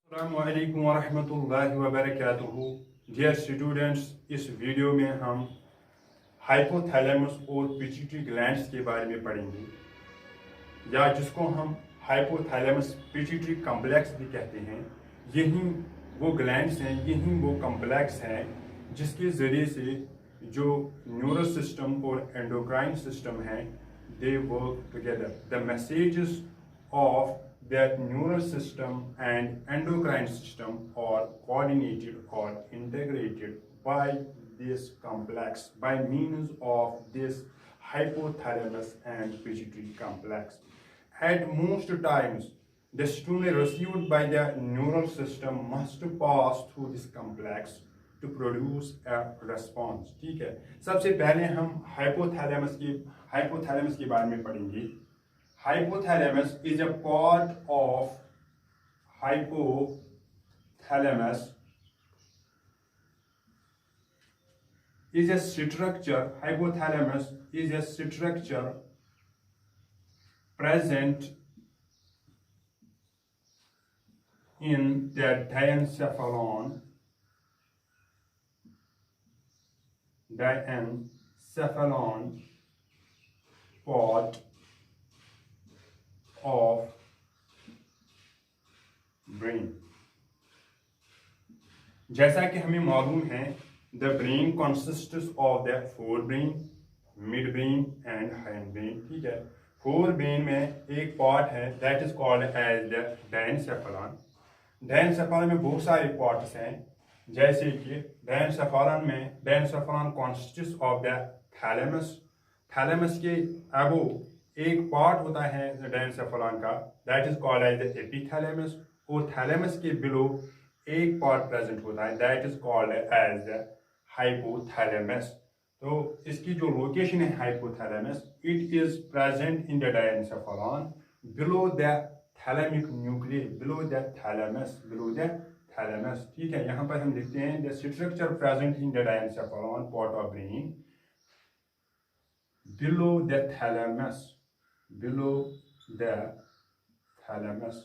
अस्सलामुअलैकुम वरहमतुल्लाहि वबरकातुहू। Dear students, इस वीडियो में हम हाइपोथैलेमस और पिट्यूटरी ग्लैंड्स के बारे में पढ़ेंगे, या जिसको हम हाइपोथैलेमस पिट्यूटरी कॉम्प्लेक्स भी कहते हैं। यही वो ग्लैंड्स हैं, यही वो कॉम्प्लेक्स हैं जिसके ज़रिए से जो न्यूरल सिस्टम और एंडोक्राइन सिस्टम हैं, they work together. The messages of that neural system and endocrine system are coordinated or integrated by this complex by means of this hypothalamus and pituitary complex. At most times, the stimuli received by the neural system must pass through this complex to produce a response. ठीक है, सबसे पहले हम hypothalamus के बारे में पढ़ेंगे। Hypothalamus is a part of hypothalamus is a structure. Hypothalamus is a structure present in the diencephalon part of brain. जैसा कि हमें मालूम है, the brain consists of the fore brain, mid brain and hind brain. ठीक है, fore brain में एक part है that is called as the diencephalon. Diencephalon में बहुत सारे पार्ट्स हैं, जैसे कि diencephalon consists of the thalamus. Thalamus के अबो एक पार्ट होता है डायनसेफेलॉन का, that is called as the epithalamus. और थैलेमस के बिलो एक पार्ट प्रेजेंट होता है, that is called as the hypothalamus. तो इसकी जो लोकेशन है hypothalamus, it is present in the diencephalon below the thalamic nucleus, below the thalamus. ठीक है, यहाँ पर हम लिखते हैं the structure present in the diencephalon part of brain below the thalamus.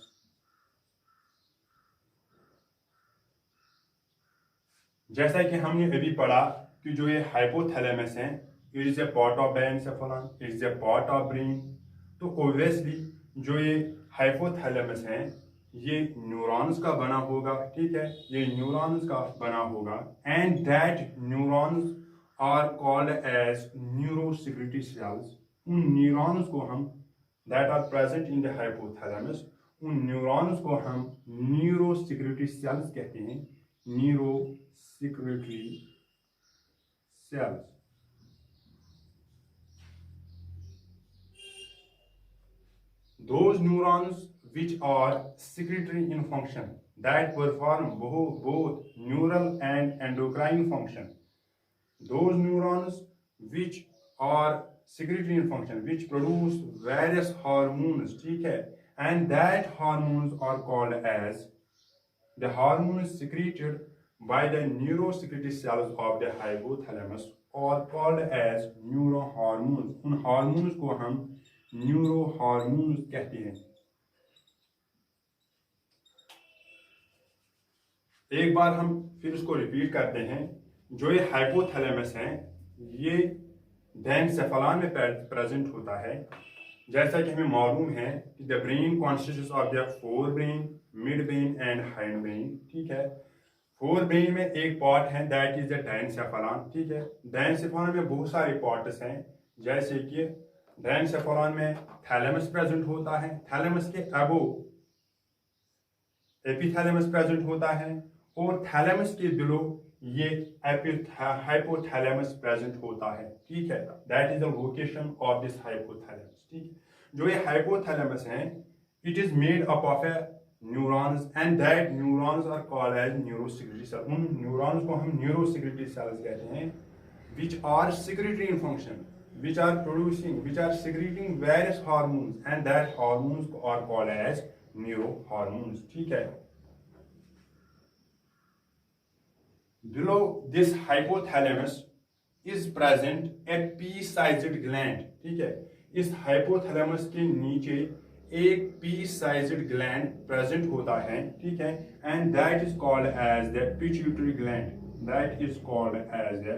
जैसा कि हमने अभी पढ़ा कि जो ये हाइपोथैलेमस है, it is a part of diencephalon, it is a part of brain. तो ऑब्वियसली जो ये हाइपोथैलेमस है, ये न्यूरॉन्स का बना होगा। ठीक है, ये न्यूरॉन्स का बना होगा, and that neurons are called as neurosecretory cells. उन न्यूरॉन्स को हम that are present in the hypothalamus, उन न्यूरॉन्स को हम न्यूरोसेक्रेटरी सेल्स कहते हैं, neurosecretory cells. Those neurons which are secretory in function, that perform both neural and endocrine function. Those neurons which are secretory in function, which produce various hormones, ठीक है, and that hormones are called as the hormones secreted by the neurosecretory cells of the hypothalamus are called as neurohormones. उन hormones को हम न्यूरोहार्मोन्स कहते हैं। एक बार हम फिर इसको रिपीट करते हैं। जो ये हाइपोथैलेमस है, ये डायनसेफेलॉन में प्रेजेंट होता है। जैसा कि हमें मालूम है कि the brain consists of the fore brain, mid brain and hind brain. ठीक है, फोर ब्रेन में एक पार्ट है दैट इज द डायनसेफेलॉन। ठीक है, डायनसेफेलॉन में बहुत सारे पार्ट्स हैं, जैसे कि डायनसेफेलॉन में थैलेमस प्रेजेंट होता है, थैलेमस के अबो एपिथैलेमस प्रेजेंट होता है, और थैलेमस के बिलो ये हाइपोथैलेमस प्रेजेंट होता है। ठीक है, that is the location of this hypothalamus. ठीक है, जो ये हाइपोथैलेमस है, it is made up of a neurons, and that neurons are called as neurosecretory cells. उन न्यूरॉन्स को हम न्यूरोसेक्रेटरी सेल्स कहते हैं, which are secretory in function, which are secreting various hormones, and that hormones are called as neurohormones. ठीक है, below this hypothalamus is present a pea-sized gland. ठीक है, इस हाइपोथैलेमस के नीचे एक पीस साइज्ड ग्लैंड प्रेजेंट होता है, ठीक है, and that is called as the pituitary gland, that is called as the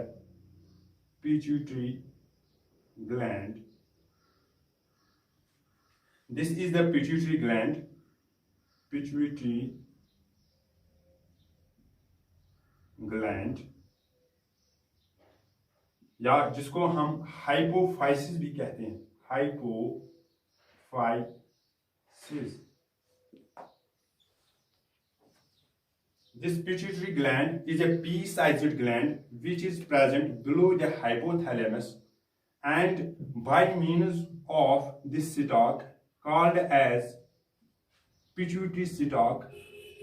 pituitary gland. This is the pituitary gland, pituitary gland, या जिसको हम हाइपोफाइसिस भी कहते हैं, hypophysis. This pituitary gland is a pea-sized gland which is present below the hypothalamus, and by means of this stalk called as pituitary stalk,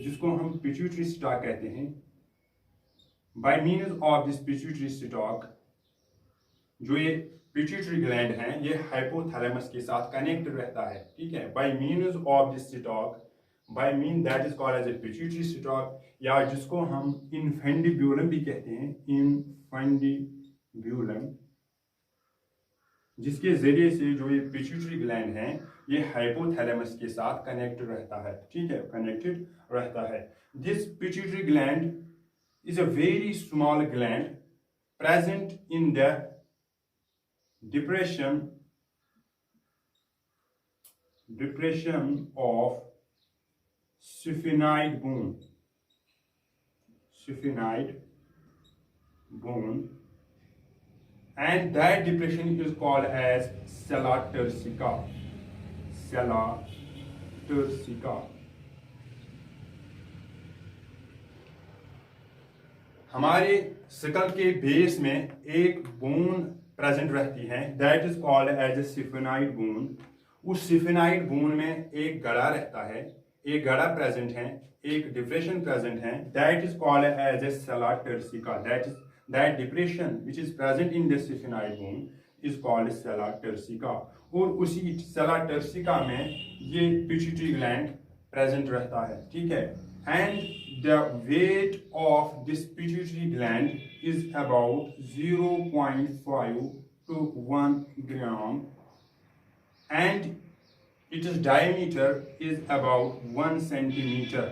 जिसको हम pituitary stalk कहते हैं, by means of this pituitary stalk, जो ये pituitary gland है ये hypothalamus के साथ कनेक्ट रहता है, ठीक है, by means of this stalk, by means that is called as a pituitary stalk, या जिसको हम infundibulum भी कहते हैं, infundibulum, जिसके जरिए से जो ये पिट्यूटरी ग्लैंड है ये हाइपोथैलेमस के साथ कनेक्ट रहता है, ठीक है, कनेक्टेड रहता है. This pituitary gland is a very small gland present in the depression of sphenoid bone, and that depression is called as sella turcica. हमारे स्कल के बेस में एक बोन प्रेजेंट रहती है, that is called as a sphenoid bone. उस sphenoid bone में एक गड़ा रहता है, एक गड़ा प्रेजेंट है, एक डिप्रेशन प्रेजेंट है, that is called as a sella turcica. That depression which is present in the sphenoid bone is called sella turcica. और उसी sella turcica में ये pituitary gland present रहता है, ठीक है, and the weight of this pituitary gland is about 0.5 to 1 gram, and its diameter is about 1 centimeter.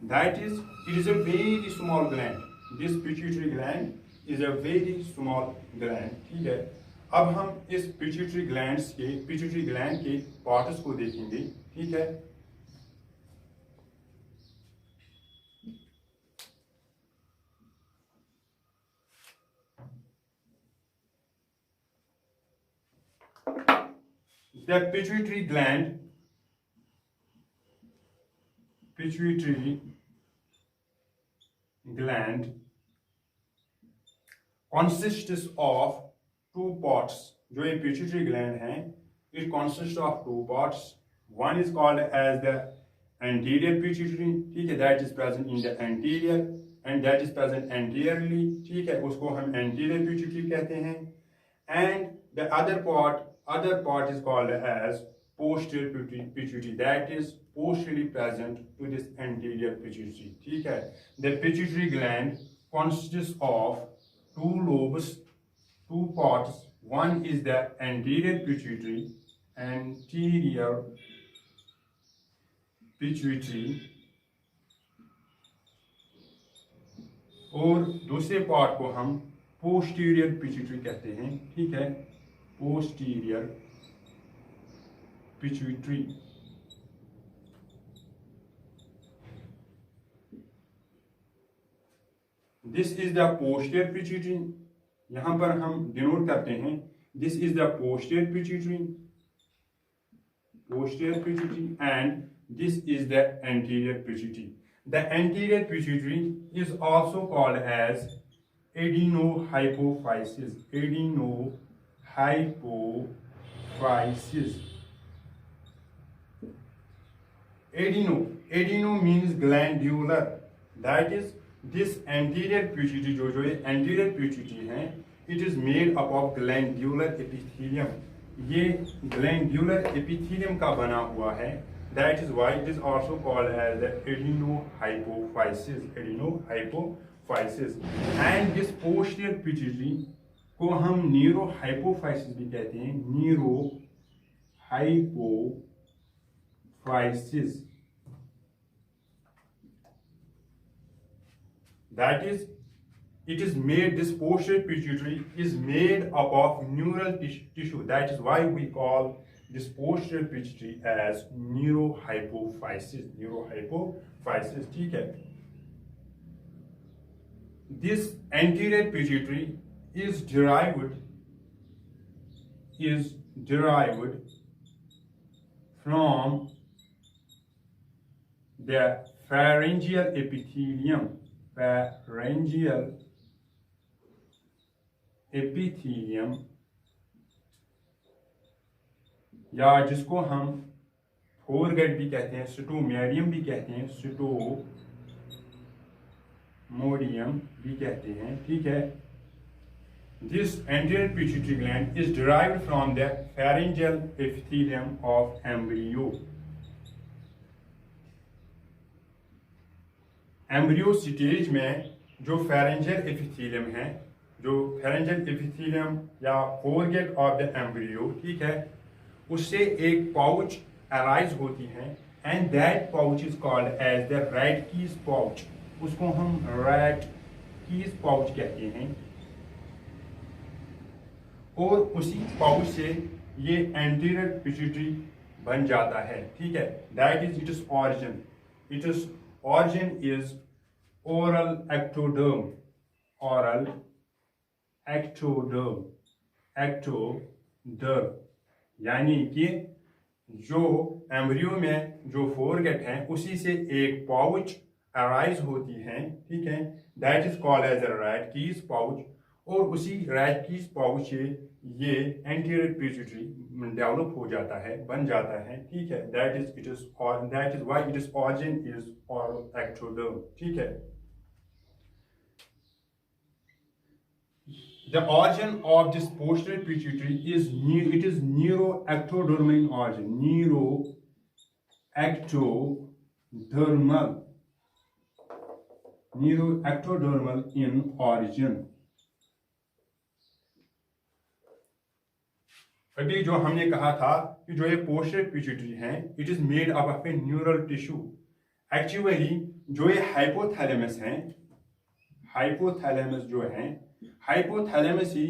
That is, it is a very small gland. This pituitary gland is a very small gland, ठीक है. अब हम इस pituitary gland के parts को देखेंगे, ठीक है. The pituitary gland consists of two parts. जो ये pituitary gland है, it consists of two parts. One is called as the anterior pituitary, ठीक है, that is present in the anterior, and that is present anteriorly, ठीक है, उसको हम anterior pituitary कहते हैं. And the other part is called as posterior pituitary, that is posteriorly present to this anterior pituitary, ठीक है. The pituitary gland consists of two lobes, two parts. One is the anterior pituitary, और दूसरे part को हम posterior pituitary कहते हैं, ठीक है, posterior pituitary. This is the posterior pituitary. यहां पर हम डिनोट करते हैं, this is the posterior pituitary, and this is the anterior pituitary. The anterior pituitary is also called as adenohypophysis. Adeno means glandular. That is, this anterior pituitary, जो ये anterior pituitary है, it is made up of glandular epithelium. ये glandular epithelium का बना हुआ है. That is why it is also called as the adenohypophysis. And this posterior pituitary को हम न्यूरो हाइपोफाइसिस भी कहते हैं, neuro hypophysis. That is, it is made, this posterior pituitary is made up of neural tissue. That is why we call this posterior pituitary as neurohypophysis. Neurohypophysis, ठीक है। This anterior pituitary is derived from the pharyngeal epithelium. या जिसको हम forget भी कहते हैं, सिटोमेरियम भी कहते हैं, सिटोमोडियम भी कहते हैं, ठीक है। This anterior pituitary gland is derived from the pharyngeal epithelium of embryo. Embryo stage में जो फेरेंजियल एपिथेलियम है, जो फेरेंजियल एपिथेलियम या फोरगेट ऑफ द एम्ब्रियो, ठीक है, उससे एक पाउच अराइज होती है and that pouch is called as the Rathke's pouch. उसको हम रैटकीज पाउच कहते हैं और उसी पाउच से ये एंटीरियर पिट्यूटरी बन जाता है, ठीक है। That is it is origin, it is origin is oral ectoderm, यानी कि जो एम्ब्रियो में जो फोरगेट है उसी से एक पाउच अराइज होती है, ठीक है। That is called as a Rathke's pouch और उसी रैटकीज पाउच से ये एंटीरियर पिट्यूटरी डेवलप हो जाता है, बन जाता है, ठीक है। That is why it is origin is oral ectoderm, ठीक है। The origin of this posterior pituitary is neuroectodermal in origin, neuroectodermal in origin। अभी जो हमने कहा था कि जो ये पोस्टीरियर पिट्यूटरी है, it is made up of A neural tissue. Actually जो ये हाइपोथैलेमस है, हाइपोथैलेमस जो है, हाइपोथैलेमस ही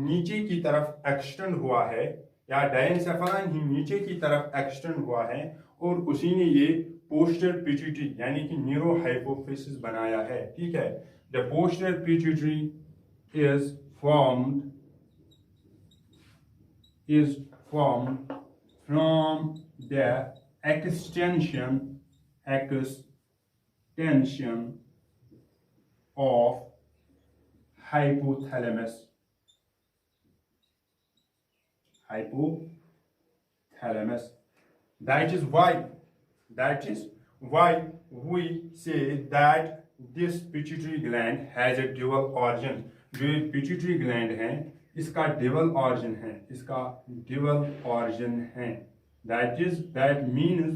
नीचे की तरफ एक्सटेंड हुआ है, या डायनसेफालन ही नीचे की तरफ एक्सटेंड हुआ है और उसी ने ये पोस्टीरियर पिट्यूटरी यानी कि न्यूरो हाइपोफिसिस बनाया है, ठीक है। The posterior pituitary is formed from the extension of hypothalamus, that is why we say that this pituitary gland has a dual origin। जो ये पिट्यूटरी ग्लैंड है इसका ड्यूअल ऑरिजिन है, दैट मीन्स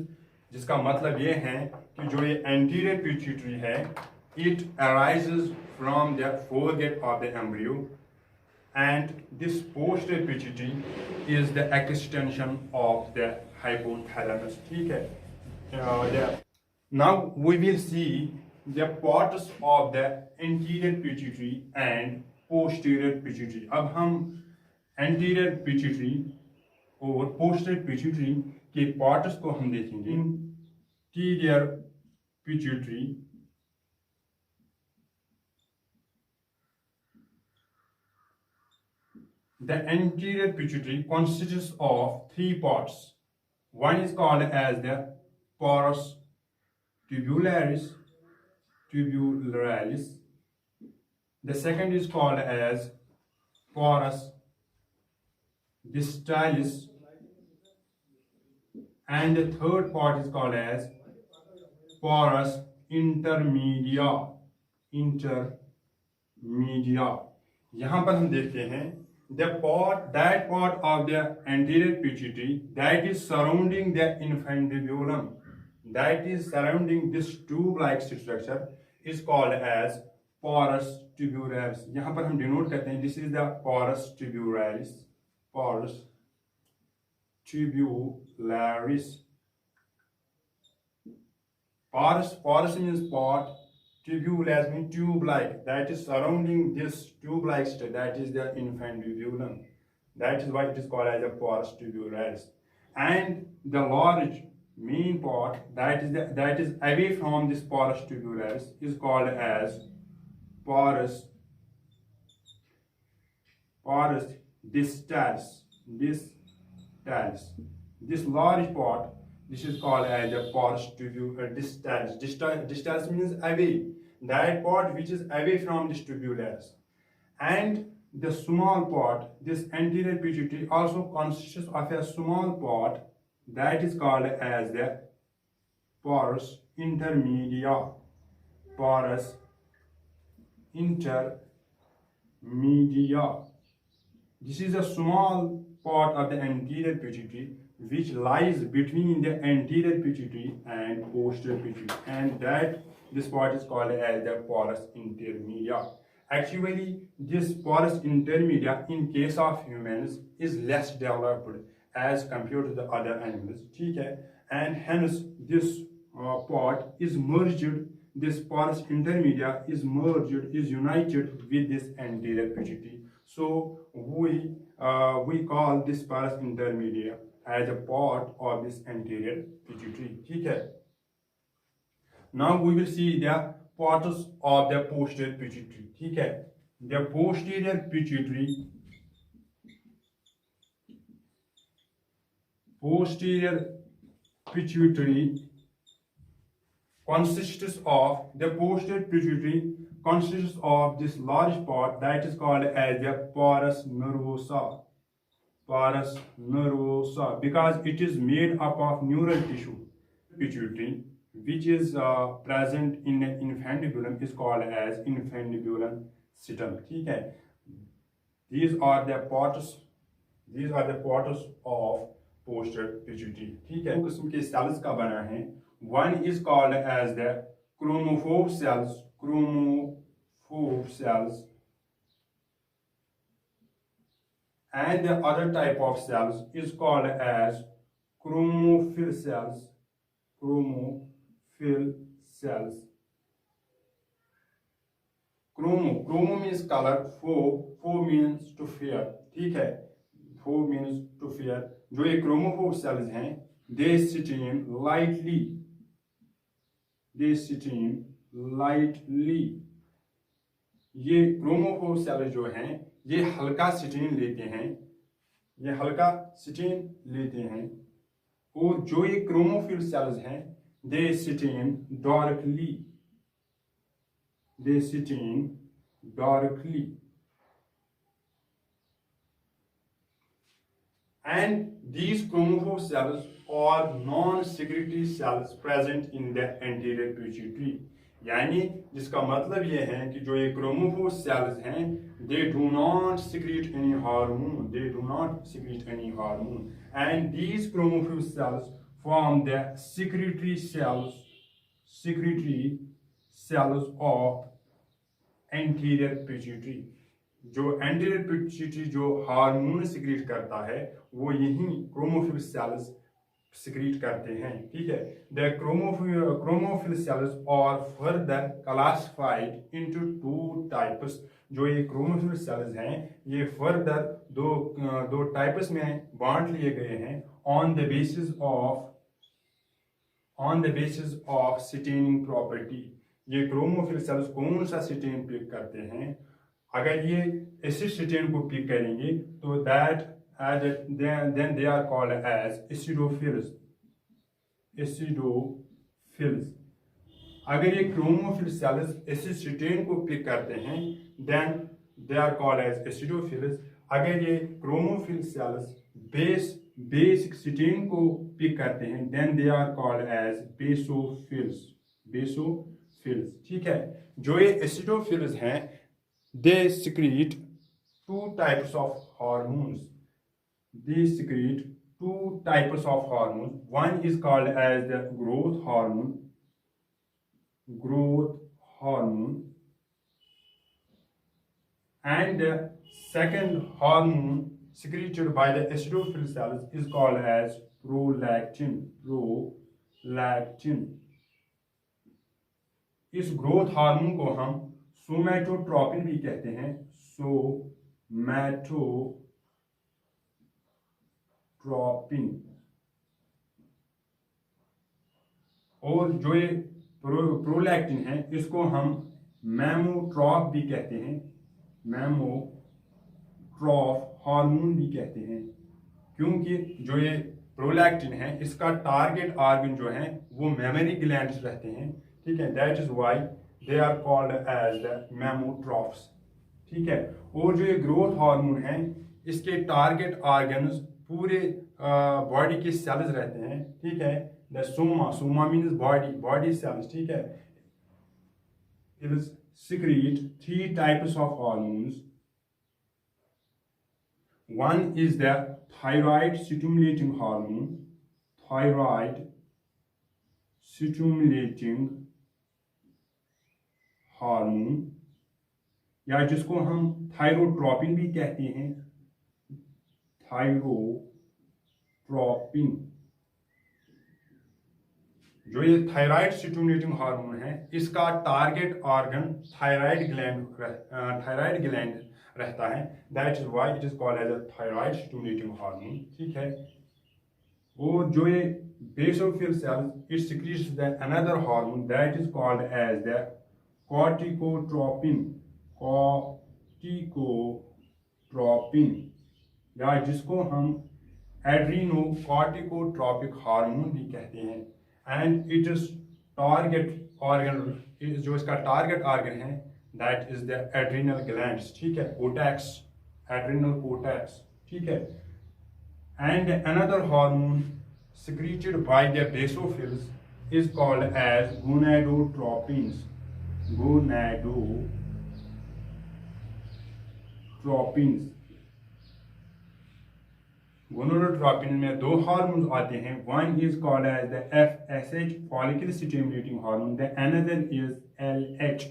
जिसका मतलब ये है कि जो ये एंटीरियर पिट्यूटरी है, it arises from the foregut of the embryo and this posterior pituitary is the extension of the hypothalamus, ठीक है। Now we will see the parts of the anterior pituitary and posterior pituitary. अब हम anterior pituitary और posterior pituitary के parts को हम देखेंगे। Anterior pituitary, the anterior pituitary consists of 3 parts. One is called as the porus tubularis, the second is called as porus distalis, and the third part is called as porus intermedia। यहां पर हम देखते हैं that part of the anterior pituitary that is surrounding the infundibulum, that is surrounding this tube-like structure is called as porous tubularis, यहाँ पर हम denote करते हैं this is the porous tubularis, porous tubularis. Porous means pot, tubulus means tube-like, that is surrounding this tube-like state, that is the infundibulum. That is why it is called as a porous tubularis. And the large main part that is away from this porous tubularis is called as porous distalis. This large part, this is called as a porous distalis. Distalis means away, that part which is away from this tubularis. And the small part, this anterior pituitary, also consists of a small part that is called as the porous intermedia. Porous intermedia. This is a small part of the anterior pituitary which lies between the anterior pituitary and posterior pituitary, and that this part is called as the porous intermedia. Actually, this porous intermedia in case of humans is less developed as compared to the other animals, okay? And hence this part is merged, this porous intermedia is united with this anterior pituitary. So we call this porous intermedia as a part of this anterior pituitary, okay? Now we will see the parts of the posterior pituitary, okay? The posterior pituitary consists of this large part that is called as the porus nervosa. Porus nervosa, because it is made up of neural tissue. Pituitary, which is present in the infundibulum, is called as infundibulum system, ठीक है? These are the parts of posterior pituitary, ठीक है? दो किस्म के cells का बना है. One is called as the chromophobe cells, and the other type of cells is called as chromophil cells. Chromo means color, phobe means to fear, ठीक है? Phobe means to fear. जो ये chromophobe cells हैं, they stain lightly. ये chromophobe cells जो हैं, ये हल्का स्टेन लेते हैं, और जो ये क्रोमोफिल सेल्स हैं, they stain darkly. And these chromophobe cells are non-secretory cells present in the anterior pituitary. यानी जिसका मतलब ये है कि जो ये क्रोमोफोब सेल्स हैं, they do not secrete any hormone, and these chromophobe cells form the secretory cells of anterior pituitary. जो anterior pituitary जो हार्मोन सिक्रीट करता है, वो यही क्रोमोफिल सेल्स सिक्रीट करते हैं, ठीक है? The chromophil cells are further classified into two types. जो ये क्रोमोफिल सेल्स हैं, ये फर्दर दो टाइप्स में बांट लिए गए हैं on the basis of staining property. ये क्रोमोफिल सेल्स कौन सा स्टेन पिक करते हैं? अगर ये एसिड स्टेन को पिक करेंगे तो then they are called as acidophils. अगर ये क्रोमोफिल सेल्स एसिड स्टेन को पिक करते हैं, then they are called as acidophils. अगर ये क्रोमोफिल सेल्स बेसिक स्टेन को पिक करते हैं, then they are called as basophils, ठीक है? जो ये acidophils हैं, they secrete two types of hormones. One is called as the growth hormone, and the second hormone secreted by the eosinophil cells is called as prolactin. इस growth hormone को हम सोमैटोट्रोपिन भी कहते हैं, सोमैटोट्रोपिन। और जो ये प्रोलैक्टिन है इसको हम मैमोट्रॉप भी कहते हैं, मैमोट्रॉप हार्मोन भी कहते हैं, क्योंकि जो ये प्रोलैक्टिन है इसका टारगेट ऑर्गन जो है वो मेमोरी ग्लैंड्स रहते हैं, ठीक है। That is why they are called as the mammotrophs, ठीक है। और जो ये ग्रोथ हार्मोन है इसके टारगेट ऑर्गन्स पूरे बॉडी के सेल्स रहते हैं, ठीक है। The soma means body cells, ठीक है। It will secrete 3 types of hormones. One is the thyroid stimulating hormone, या जिसको हम थायरोट्रोपिन भी कहते हैं, थायरोट्रोपिन। जो ये थायराइड स्टिमुलेटिंग हार्मोन है इसका टारगेट ऑर्गन थायराइड ग्लैंड रहता है, that is why it is called as a thyroid stimulating hormone, ठीक है। और जो ये basophil cells it secretes the another hormone that is called as the corticotropin, या जिसको हम एड्रीनोकॉर्टिकोट्रोपिक हार्मोन भी कहते हैं। And it is target organ, जो इसका टारगेट ऑर्गन है that is the adrenal glands, ठीक है, कोटैक्स, एड्रिनल कोटैक्स, ठीक है। And another hormone secreted by the basophils is called as gonadotropins, gonadotropin में 2 हार्मोन्स आते हैं, one is called as the FSH follicle stimulating hormone, the another is LH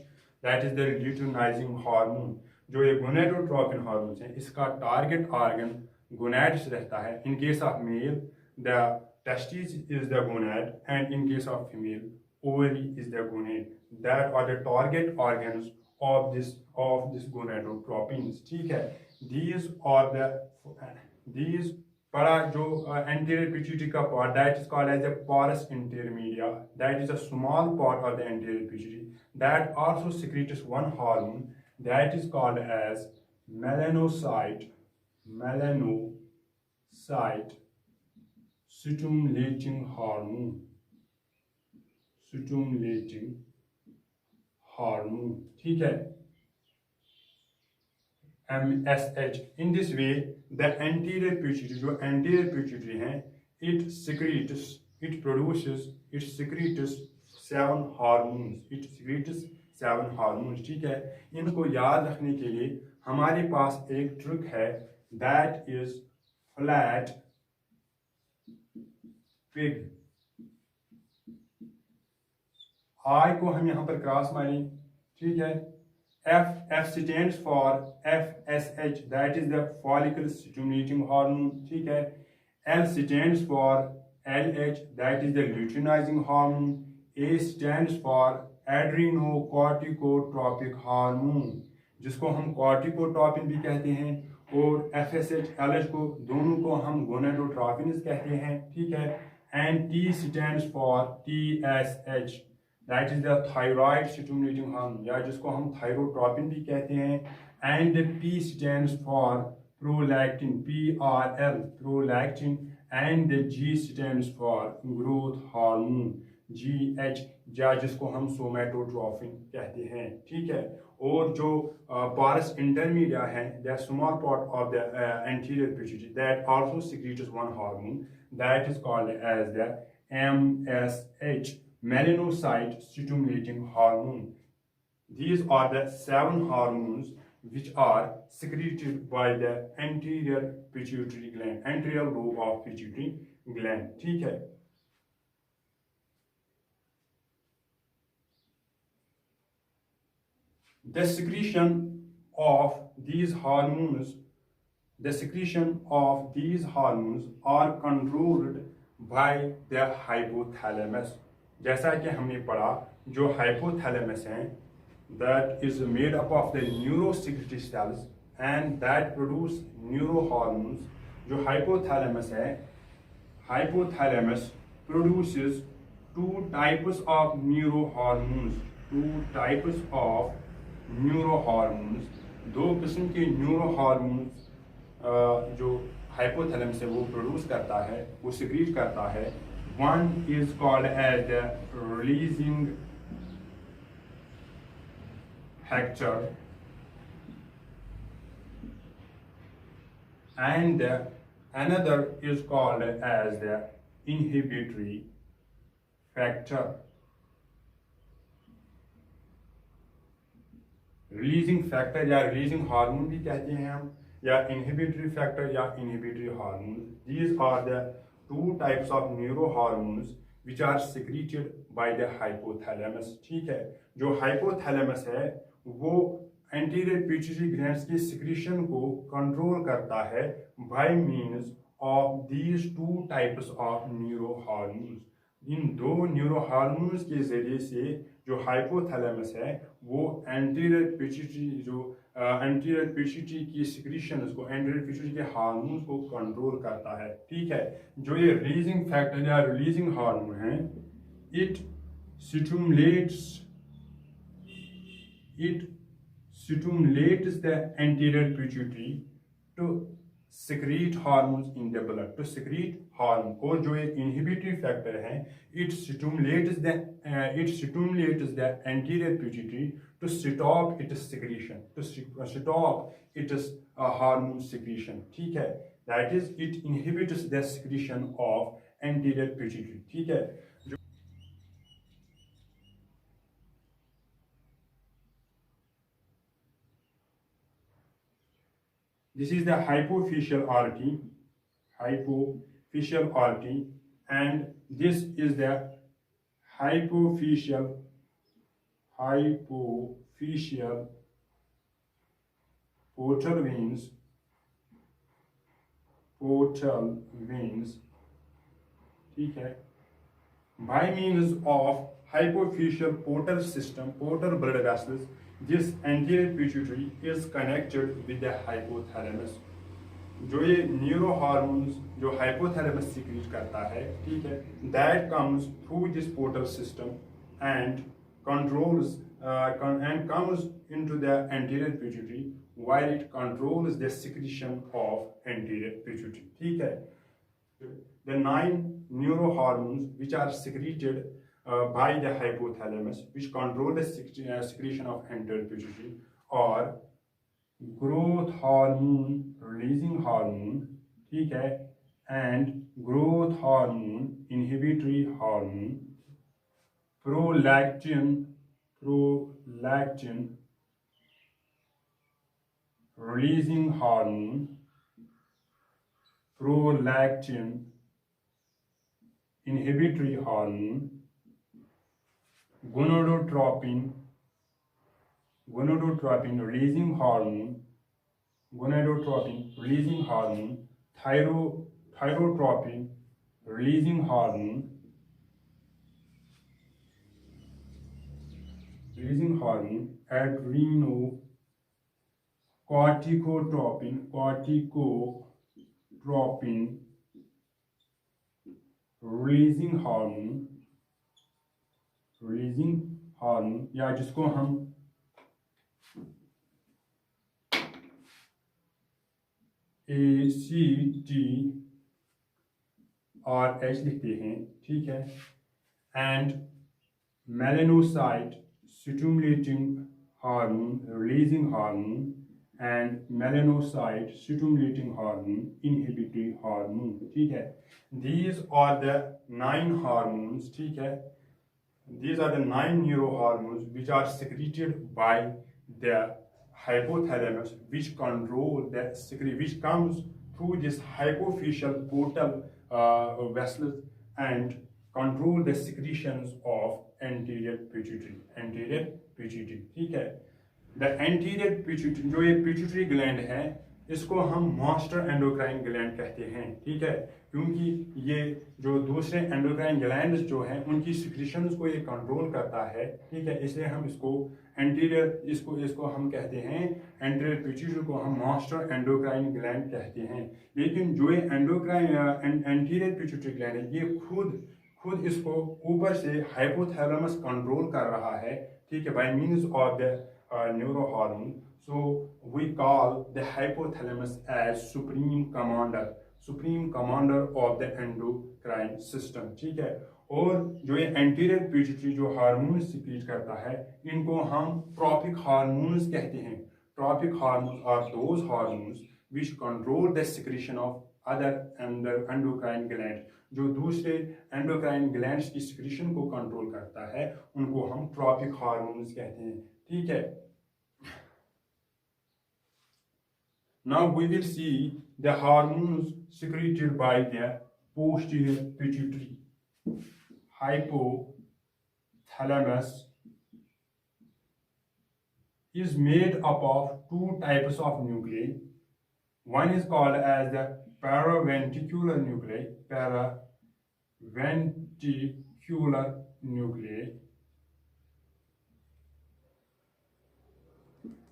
that is the luteinizing hormone। जो ये gonadotropin hormones हैं इसका target organ gonads रहता है। इन case of male the testes is the gonad and in case of female ovary is the gonad, that are the target organs of this gonadotropins, ठीक है। these बड़ा जो anterior pituitary का part that is called as a porus intermedia, that is a small part of the anterior pituitary that also secretes one hormone that is called as melanocyte stimulating hormone, ठीक है, MSH। in this way the anterior pituitary, जो anterior pituitary है it secretes 7 hormones, ठीक है। इनको याद रखने के लिए हमारे पास एक ट्रिक है that is flat पिग। आई को हम यहां पर क्रॉस मारें, ठीक है। F stands for FSH, that is the follicle stimulating hormone, ठीक है। L stands for LH, that is the luteinizing hormone। A stands for adrenocorticotropic hormone, जिसको हम कॉर्टिकोट्रोपिन भी कहते हैं, और FSH LH को दोनों को हम गोनाडोट्रोपिन्स कहते हैं, ठीक है। And T stands for TSH, that is the thyroid stimulating hormone, या जिसको हम थायरोट्रोपिन भी कहते हैं। And P stands for prolactin, PRL, prolactin, and G stands for growth hormone, GH, या जिसको हम सोमैटोट्रोपिन कहते हैं, ठीक है। और जो porus intermedia है, the small part of the anterior pituitary that also secretes one hormone that is called as the MSH, melanocyte stimulating hormone। These are the 7 hormones which are secreted by the anterior pituitary gland, anterior lobe of pituitary gland, ठीक है। The secretion of these hormones, the secretion of these hormones are controlled by the hypothalamus. जैसा कि हमने पढ़ा, जो hypothalamus है, that is made up of the neurosecretory cells and that produce neurohormones. जो hypothalamus है, hypothalamus produces two types of neurohormones. दो किस्म के न्यूरोहार्मोन्स जो हाइपोथैलेमस है वो प्रोड्यूस करता है, वो सिक्रीट करता है. One is called as the releasing factor and another is called as the inhibitory factor. Releasing factor या रिलीजिंग हार्मोन भी कहते हैं हम, या इनहिबिटरी फैक्टर या inhibitory hormone. These are the two types of neuro hormones which are secreted by the hypothalamus. ठीक है, जो हाइपोथैलेमस है वो एंटीरियर पिट्यूटरी ग्लैंड्स की सिक्रीशन को कंट्रोल करता है by means of these two types of neuro hormones. इन दो न्यूरो हार्मोन्स के जरिए से जो हाइपोथैलेमस है वो एंटीरियर पिट्यूटरी की सिक्रीशंस को, एंटीरियर पिट्यूटरी के हार्मोन्स को कंट्रोल करता है. ठीक है, जो ये रिलीजिंग फैक्टर या रिलीजिंग हार्मोन है, it stimulates the anterior pituitary to secrete hormones in the blood, to secrete hormone. और जो ये inhibitory factor है, it stimulates the anterior pituitary to stop its secretion, to stop its hormone secretion. ठीक है, that is it inhibits the secretion of anterior pituitary. ठीक है, this is the hypophyseal artery, and this is the hypophyseal portal veins. ठीक है, by means of hypophyseal portal blood vessels, this anterior pituitary is connected with the hypothalamus. जो ये neuro hormones जो hypothalamus secrete करता है, ठीक है, that comes through this portal system and controls and comes into the anterior pituitary while it controls the secretion of anterior pituitary. ठीक है, the 9 neurohormones which are secreted by the hypothalamus, which control the secretion of anterior pituitary, are growth hormone, releasing hormone, ठीक है, and growth hormone, inhibitory hormone, prolactin, releasing hormone, prolactin, inhibitory hormone, gonadotropin, releasing hormone, thyrotropin, releasing hormone, adrenocorticotropin, releasing hormone, या जिसको हम ACTRH लिखते हैं. ठीक है, and melanocyte stimulating hormone, releasing hormone, and melanocyte stimulating hormone, inhibitory hormone. ठीक है, these are the 9 hormones. ठीक है, these are the 9 neurohormones which are secreted by the hypothalamus, which control the which comes through this hypophyseal portal vessels and control the secretions of anterior pituitary. ठीक है, the anterior pituitary, जो ये pituitary gland है, इसको हम master endocrine gland कहते हैं, ठीक है, क्योंकि ये जो दूसरे एंडोक्राइन ग्लैंड्स जो हैं उनकी सिक्रीशंस को ये कंट्रोल करता है, ठीक है, इसलिए हम इसको एंटीरियर, इसको हम कहते हैं एंटीरियर पिट्यूटरी को हम मास्टर एंडोक्राइन ग्लैंड कहते हैं। लेकिन जो ये एंटीरियर पिट्यूटरी ग्लैंड है, ये खुद इसको ऊपर से हाइपोथैलेमस कंट्रोल कर रहा है, ठीक है, by means of the neurohormone. So we call the hypothalamus as supreme commander of the endocrine system, ठीक है। और जो ये एंटीरियर पिट्यूटरी जो हार्मोन सिक्रीट करता है, इनको हम ट्रॉपिक हार्मोन्स कहते हैं। Tropic hormones are those hormones which control the secretion of other endocrine glands, जो दूसरे एंडोक्राइन ग्लैंड्स की सिक्रीशन को कंट्रोल करता है, उनको हम ट्रॉपिक हार्मोन्स कहते हैं, ठीक है। Now we will see the hormones secreted by the posterior pituitary. Hypothalamus is made up of two types of nuclei. One is called as the paraventricular nuclei.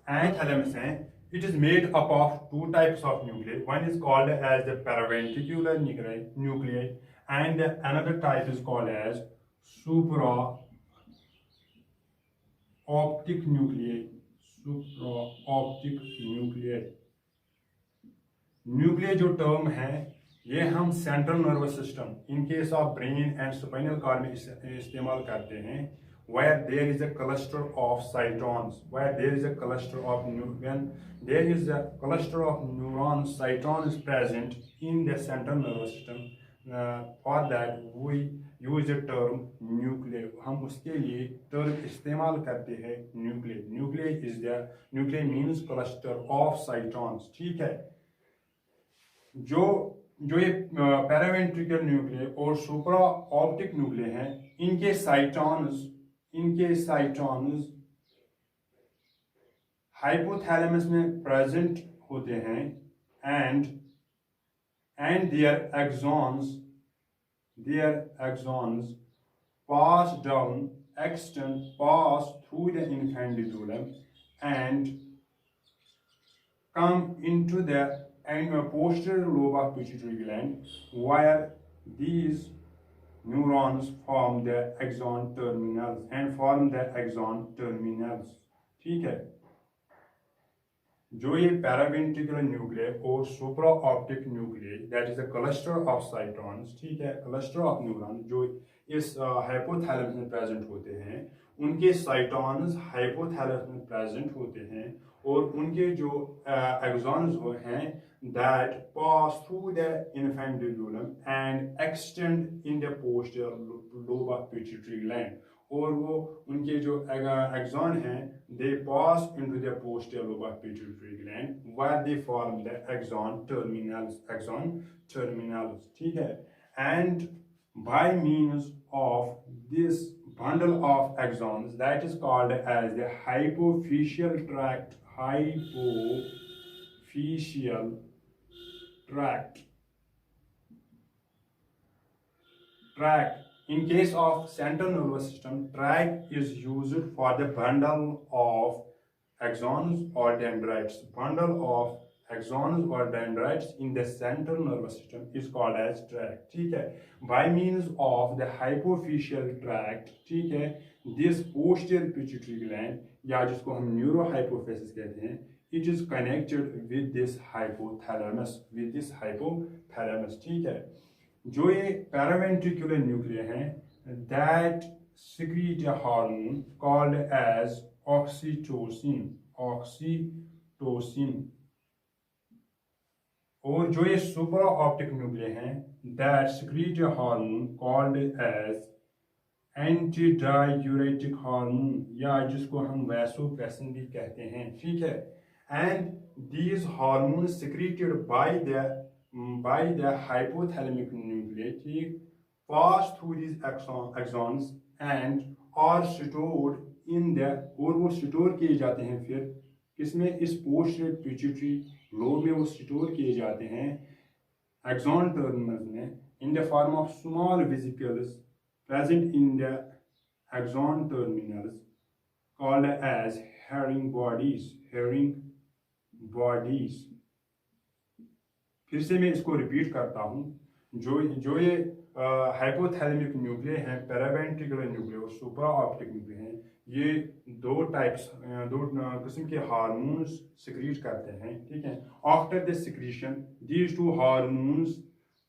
And thalamus है, it is made up of two types of nuclei. One is called as the paraventricular nuclei, and another type is called as supraoptic nuclei. Nuclear जो term है, ये हम central nervous system, in case of brain and spinal cord में इस्तेमाल करते हैं, where there is a cluster of cytons, when there is a cluster of neurons, cytons is present in the central nervous system. For that we use the term nucleus. हम उसके लिए term इस्तेमाल करते हैं nucleus. Nucleus means cluster of cytons, ठीक है। जो ये पैरावेंट्रिकल न्यूक्लियर और सुप्रा ऑप्टिक न्यूक्लियर हैं, इनके साइटॉन्स हाइपोथैलेमस में प्रेजेंट होते हैं, and their axons pass through the infundibulum and come into the posterior lobe of pituitary gland, where these neurons form the axon terminals, ठीक है। जो ये पैरावेंट्रिकुलर न्यूक्लियर और सुप्रा optic nuclear, that is a cluster of साइटॉन्स, ठीक है, cluster of neuron जो इस hypothalamus में प्रेजेंट होते हैं, उनके साइटॉन्स हाइपोथैलेमस में प्रेजेंट होते हैं, और उनके जो एक्सॉन्स वो हैं, that pass through the infundibulum and extend in the posterior lobe of pituitary gland, और वो उनके जो एक्सॉन हैं, they pass into the posterior lobe of pituitary gland, where they form the axon terminals, ठीक है। And by means of this bundle of axons, that is called as the hypophyseal tract. In case of central nervous system, tract is used for the bundle of axons or dendrites. Bundle of axons or dendrites in the central nervous system is called as tract, ठीक है। By means of the hypophyseal tract, ठीक है, this posterior pituitary gland, या जिसको हम neurohypophysis कहते हैं, it is connected with this hypothalamus, ठीक है। जो ये पैरावेंट्रिकुलर न्यूक्लियर हैं, that secrete a hormone called as oxytocin, और जो ये सुप्रा ऑप्टिक न्यूक्लियर हैं, that secrete a hormone called as antidiuretic hormone, या जिसको हम वैसोप्रेसिन भी कहते हैं, ठीक है। And these hormones secreted by the hypothalamic nuclei pass through these axons and are stored in the, और वो स्टोर किए जाते हैं फिर किसमें, इस पोस्टीरियर पिट्यूटरी लोब में वो स्टोर किए जाते हैं एक्सॉन टर्मिनल्स में in the form of small vesicles present in the axon terminals called as herring bodies. Herring bodies. फिर से मैं इसको रिपीट करता हूँ, जो ये हाइपोथैलेमिक न्यूक्लियर हैं, पैरावेंट्रिकुलर न्यूक्लियर और सुप्रा ऑप्टिक न्यूक्लियर हैं, ये दो किस्म के हार्मोन्स सिक्रीट करते हैं, ठीक है। After the secretion these two hormones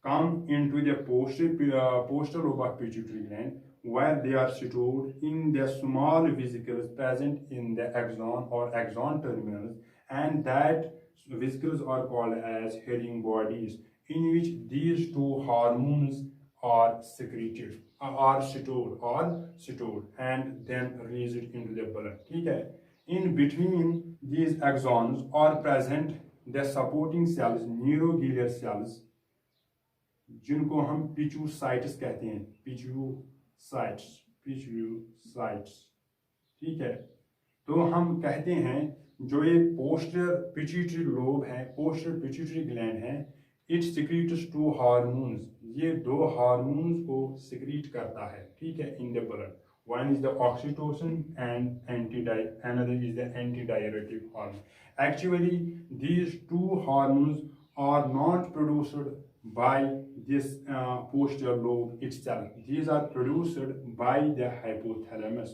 come into the postal lobe of pituitary gland, where they are stored in the small vesicles present in the axon or axon terminals, and that vesicles are called as herring bodies, in which these two hormones are secreted, are stored and then released into the blood, ठीक है। In between these axons are present the supporting cells, neuroglial cells, जिनको हम पिचूसाइट्स कहते हैं, पिचूसाइट्स, ठीक है। तो हम कहते हैं जो ये पोस्टीरियर पिट्यूटरी लोब है, पोस्टीरियर पिट्यूटरी ग्लैंड है, इट सिक्रीट्स टू हार्मोन्स, ये दो हार्मोन्स को सिक्रीट करता है, ठीक है, in the blood. One is the oxytocin and another is the antidiuretic hormone. Actually, these two hormones are not produced by this posterior lobe itself. These are produced by the hypothalamus.